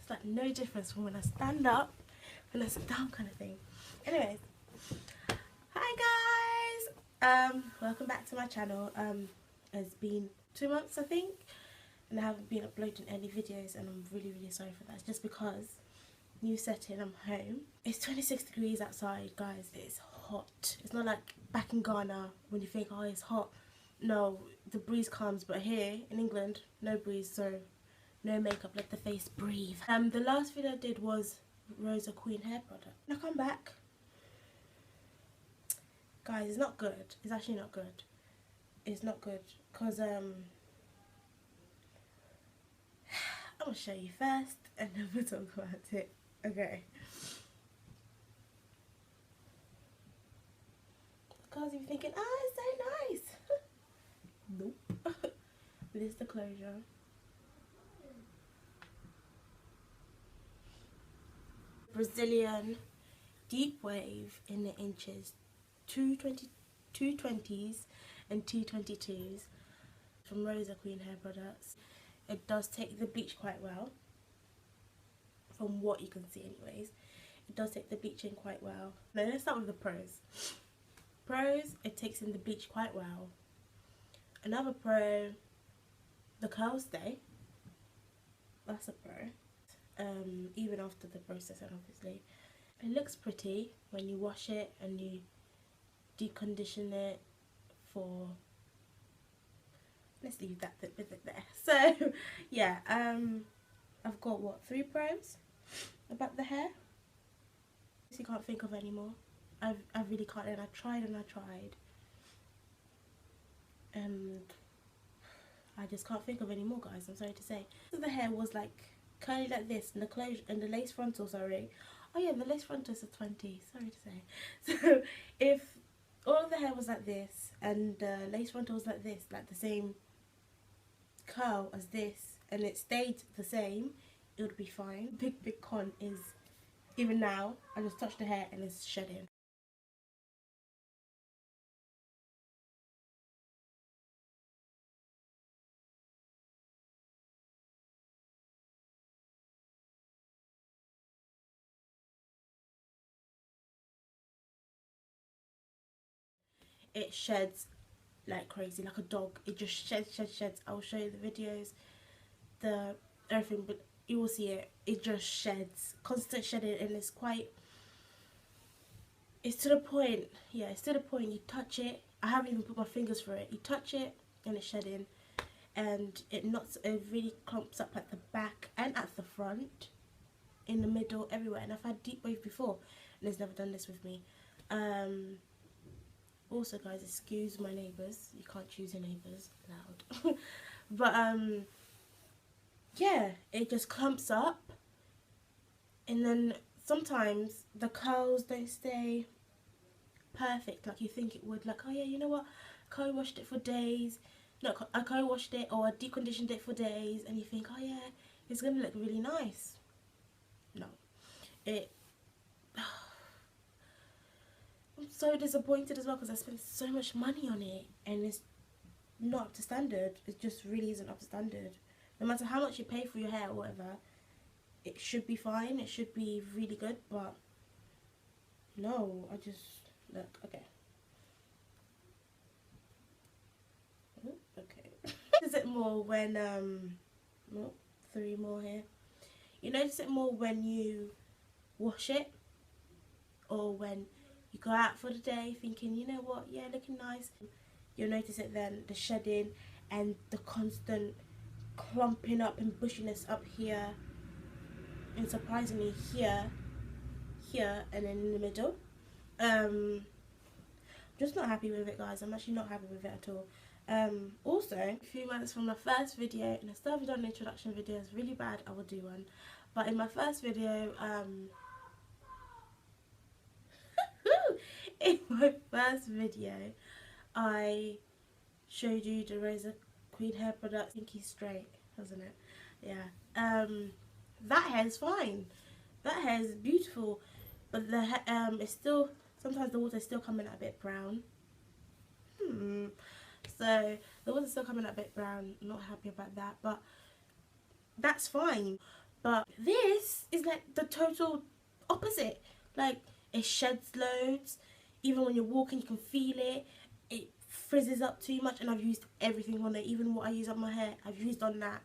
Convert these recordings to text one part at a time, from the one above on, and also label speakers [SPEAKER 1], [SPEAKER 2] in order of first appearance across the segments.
[SPEAKER 1] It's like no difference from when I stand up and I sit down kind of thing. Anyways, hi guys, welcome back to my channel. It's been 2 months I think, and I haven't been uploading any videos, and I'm really sorry for that. It's just because new setting, I'm home. It's 26 degrees outside, guys. It's hot. It's not like back in Ghana when you think, oh, it's hot. No, the breeze comes, but here in England, no breeze, so no makeup, let the face breathe. The last video I did was Rosa Queen hair product. And I come back, guys, it's not good. It's actually not good. It's not good because I'm gonna show you first and then we'll talk about it. Okay. Because you're thinking, oh, it's so nice. Nope. This is the closure. Brazilian deep wave in the inches, 220s and 222s from Rosa Queen hair products. It does take the bleach quite well, from what you can see anyways. It does take the bleach in quite well. Now let's start with the pros. Pros, it takes in the bleach quite well. Another pro, the curls stay. That's a pro. Even after the processing, obviously. It looks pretty when you wash it and you decondition it for, let's leave that bit there. So yeah, I've got what, 3 pros about the hair. You can't think of any more. I really can't, and I tried and I tried, and I just can't think of any more, guys. I'm sorry to say. So the hair was like curly like this, and the closure and the lace frontal, sorry. Oh yeah, the lace frontal is a 20, sorry to say. So if all of the hair was like this and the lace frontal was like this, like the same curl as this, and it stayed the same, it would be fine. Big con is, even now, I just touch the hair and it's shedding. It sheds like crazy, like a dog. It just sheds. I'll show you the videos, the everything, but you will see it. It just sheds, constant shedding, and it's quite, it's to the point, yeah, it's to the point you touch it. I haven't even put my fingers through it. You touch it and it's shedding, and it really clumps up at the back and at the front, in the middle, everywhere. And I've had deep wave before and it's never done this with me. Also, guys, excuse my neighbours. You can't choose your neighbours, loud. But yeah, it just clumps up, and then sometimes the curls don't stay perfect like you think it would. Like, oh yeah, you know what, I co-washed it for days. No, I co-washed it or I deconditioned it for days, and you think, oh yeah, it's gonna look really nice. No, it I'm so disappointed as well, because I spent so much money on it and it's not up to standard. It just really isn't up to standard. No matter how much you pay for your hair or whatever, it should be fine, it should be really good, but no, I just, look, okay. Okay. Notice it more when, well, 3 more here. You notice it more when you wash it, or when you go out for the day thinking, you know what, yeah, looking nice. You'll notice it then, the shedding and the constant clumping up and bushiness up here, and surprisingly here, and then in the middle. I'm just not happy with it, guys. I'm actually not happy with it at all. Also, a few months from my first video, and I still haven't done an introduction video. It's really bad, I will do one. But in my first video, I showed you the Rosa Queen hair product. Pinky straight, wasn't it? Yeah. That hair is fine. That hair is beautiful, but the it's still, sometimes the water is still coming out a bit brown. So the water's still coming out a bit brown. I'm not happy about that, but that's fine. But this is like the total opposite. Like, it sheds loads. Even when you're walking, you can feel it. It frizzes up too much, and I've used everything on it. Even what I use on my hair, I've used on that.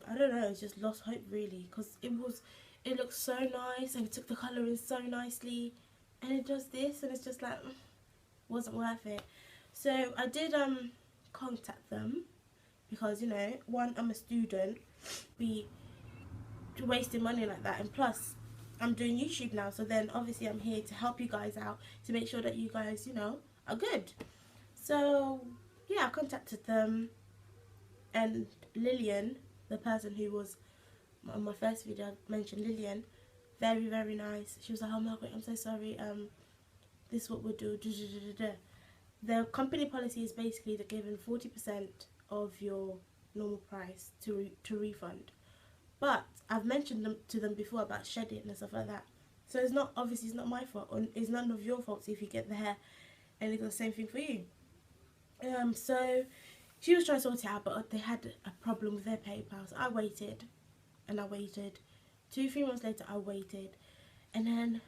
[SPEAKER 1] I don't know, it's just lost hope really, because it looks so nice and it took the colour in so nicely, and it does this and it's just like, wasn't worth it. So I did contact them, because, you know, one, I'm a student, be wasting money like that, and plus I'm doing YouTube now, so then obviously I'm here to help you guys out, to make sure that you guys, you know, are good. So yeah, I contacted them, and Lillian, the person who was on my first video, I mentioned Lillian, very, very nice. She was like, oh Margaret, I'm so sorry, this is what we'll do. The company policy is basically they're giving 40% of your normal price to refund. But I've mentioned to them before about shedding and stuff like that. So it's not, obviously it's not my fault, or it's none of your faults if you get the hair and it's the same thing for you. So she was trying to sort it out, but they had a problem with their PayPal. So I waited and I waited. 2-3 months later I waited, and then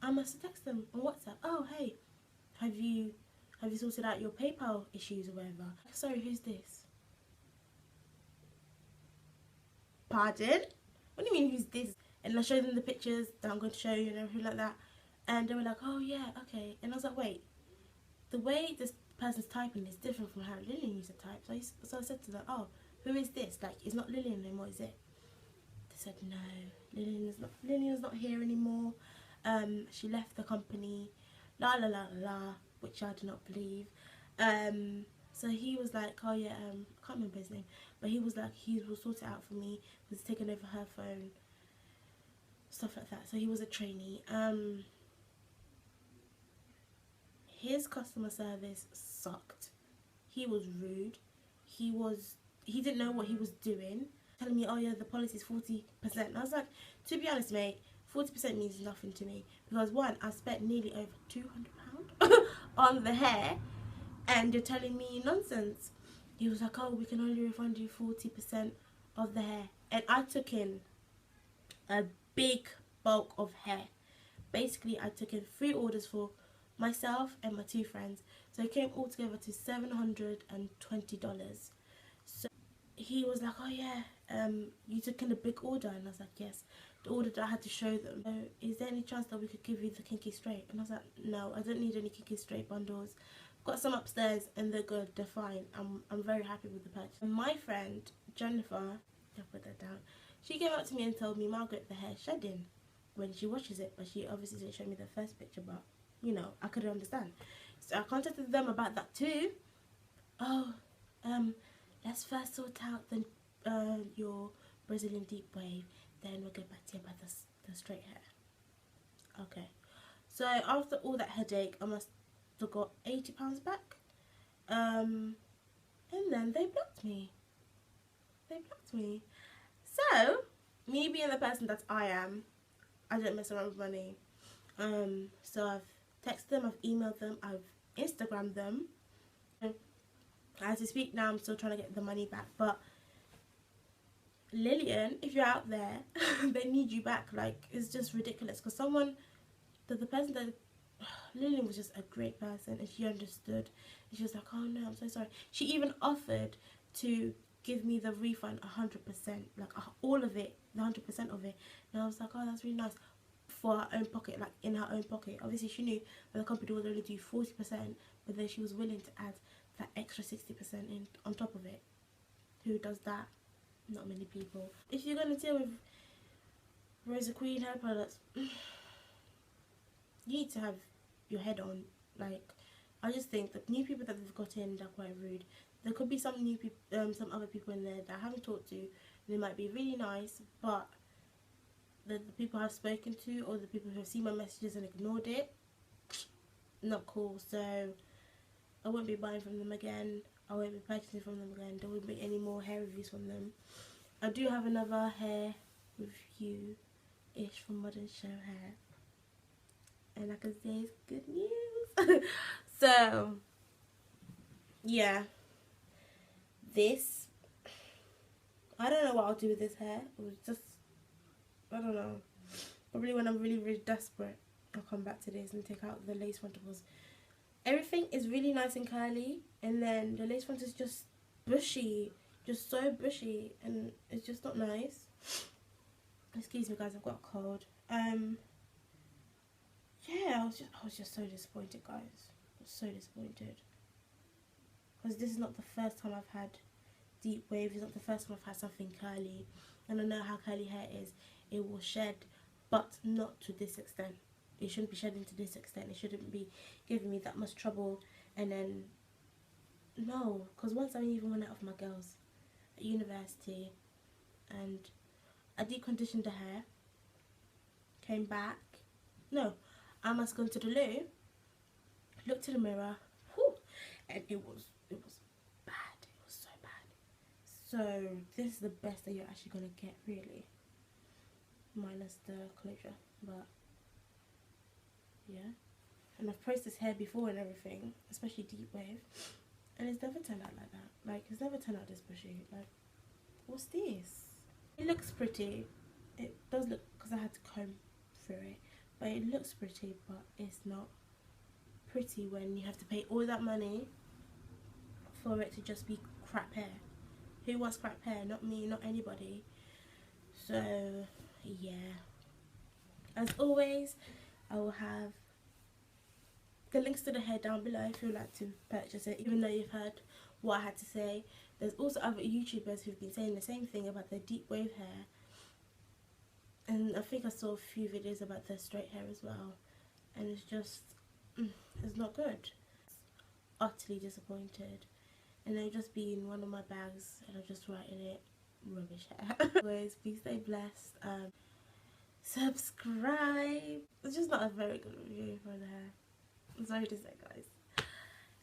[SPEAKER 1] I must have texted them on WhatsApp. Oh hey, have you sorted out your PayPal issues or whatever? Sorry, who's this? Pardon? What do you mean, who's this? And I showed them the pictures that I'm going to show you and everything like that, and they were like, oh yeah, okay. And I was like, wait, the way this person's typing is different from how Lillian used to type. So I said to them, oh, who is this? Like, it's not Lillian anymore, is it? They said, no, Lillian's not here anymore. She left the company, la la la la, which I do not believe. So he was like, oh yeah, I can't remember his name, but he was like, he will sort it out for me, was taking over her phone, stuff like that. So he was a trainee. His customer service sucked. He was rude. He didn't know what he was doing, telling me, oh yeah, the policy is 40%. And I was like, to be honest, mate, 40% means nothing to me, because one, I spent nearly over £200 on the hair, and you're telling me nonsense. He was like, oh, we can only refund you 40% of the hair, and I took in a big bulk of hair. Basically, I took in 3 orders for myself and my 2 friends, so it came all together to $720. So he was like, oh yeah, you took in a big order, and I was like, yes, the order that I had to show them. So, is there any chance that we could give you the kinky straight? And I was like, no, I don't need any kinky straight bundles. I've got some upstairs and they're good, they're fine. I'm very happy with the purchase. And my friend Jennifer, I'll put that down, she came up to me and told me, Margaret, the hair's shedding when she washes it, but she obviously didn't show me the first picture, but you know, I couldn't understand. So I contacted them about that too. Oh, let's first sort out the your Brazilian deep wave, then we'll get back to you about the straight hair. Okay. So after all that headache, I must have got £80 back. And then they blocked me. So, me being the person that I am, I don't mess around with money. So I've texted them, I've emailed them, I've Instagrammed them. As I speak now, I'm still trying to get the money back. But Lillian, if you're out there, they need you back. Like, it's just ridiculous. Because the person that, Lillian was just a great person, and she understood. And she was like, oh no, I'm so sorry. She even offered to give me the refund 100%, like all of it, the 100% of it. And I was like, oh, that's really nice. For her own pocket, like in her own pocket. Obviously she knew that the company would only do 40%, but then she was willing to add that extra 60% in on top of it. Who does that? Not many people. If you're going to deal with Rosa Queen hair products, you need to have your head on. Like, I just think the new people that they've got in, they're quite rude. There could be some new people, some other people in there that I haven't talked to. They might be really nice, but the people I've spoken to, or the people who have seen my messages and ignored it, not cool. So I won't be buying from them again. I won't be purchasing from them again. There won't be any more hair reviews from them. I do have another hair review-ish from Modern Show Hair, and I can say it's good news. So yeah, this, I don't know what I'll do with this hair. It was just I don't know. Probably when I'm really, really desperate, I'll come back to this and take out the lace front, because everything is really nice and curly, and then the lace front is just bushy, just so bushy, and it's just not nice. Excuse me, guys, I've got a cold. Yeah, I was just so disappointed, guys. I was so disappointed, because this is not the first time I've had deep waves. It's not the first time I've had something curly, and I know how curly hair is. It will shed, but not to this extent. It shouldn't be shedding to this extent. It shouldn't be giving me that much trouble. And then no, because once I even went out with my girls at university, and I deconditioned the hair, came back. No, I must go to the loo, looked in the mirror, whew, and it was bad. It was so bad. So this is the best that you're actually gonna get, really, minus the closure. But yeah, and I've pressed this hair before and everything, especially deep wave, and it's never turned out like that. Like, it's never turned out this bushy. Like, what's this? It looks pretty. It does look, because I had to comb through it, but it looks pretty, but it's not pretty when you have to pay all that money for it to just be crap hair. Who wants crap hair? Not me, not anybody. So yeah, as always, I will have the links to the hair down below if you'd like to purchase it, even though you've heard what I had to say. There's also other YouTubers who've been saying the same thing about their deep wave hair, and I think I saw a few videos about their straight hair as well, and it's just, it's not good. Utterly disappointed, and they'll just be in one of my bags, and I'll just write in it, rubbish hair. Anyways, please stay blessed. Subscribe. It's just not a very good review for the hair. I'm sorry to say, guys.